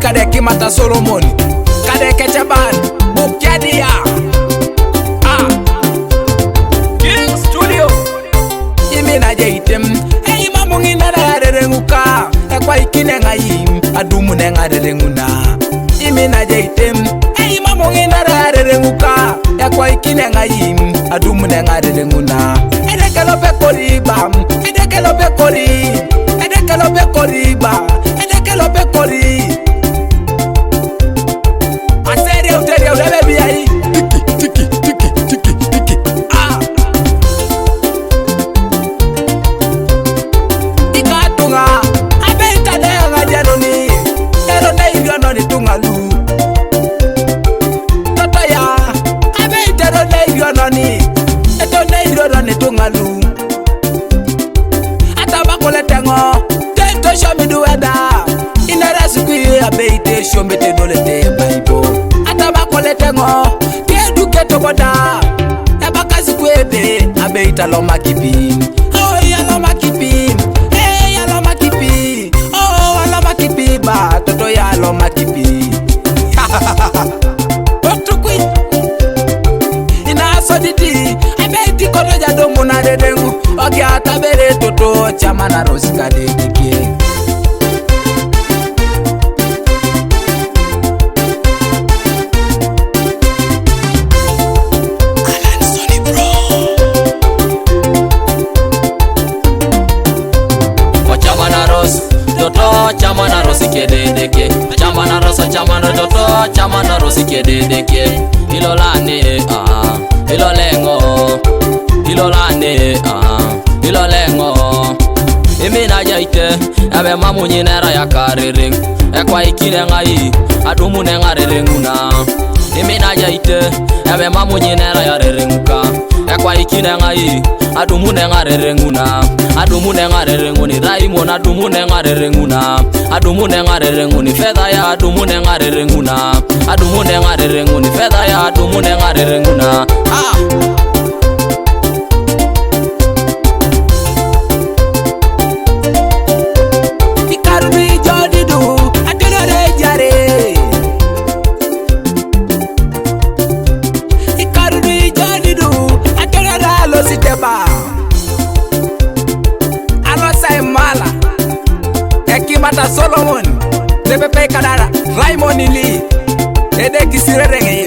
kadeki mata Solomon kadeke chaban bukedia King Studio imina jeitem ei mamungi nara rerenguka ekwa ikine ngai adumu nenga rerenguna imina jeitem ei mamungi nara rerenguka ekwa ikine ngai adumu nenga rerenguna edekelo bekoriba edekelo bekori edekelo bekoriba edekelo bekori aseria uteria urebebi ai tiki ikatunga abeita nenga janoni ero neiro noni tungalu totaya abeita ero neiro noni eto neiro noni tungalu atabakole tengo tento shomi dueda inara sukui abeite shomi te dolete baibo atabakole tengo teduke toboda yabakazi kwebe abeita loma kipi oh ya loma kipi ya loma kipi oh loma kipi ba toto ya loma kipi otukui ina soditi abeiti kono jado muna dedengu ogi atabere toto chama na rosika dedike chama na rosike dedeke chama na rosa chama na toto chama na rosike dedeke ilolane ilolengo ilolane ilolengo imina jaite abe mamunyi nera ya karering ekwa ikine ngai adumu nenga rerenguna imina jaite abe mamunyi nera ya rerenguka ekwa ikine ngai adumu nenga rerenguna adumu nenga rerenguni raimo na adumu nenga rerenguna adumu nenga rerenguni fedha ya adumu nenga rerenguna adumu nenga rerenguni fedha ya adumu nenga rerenguna ikaruni jodidu atenore jare ikaruni jodidu atenore lo siteba mala ekimata Solomon nepepe kadara Raymond Lee ede kisirerenge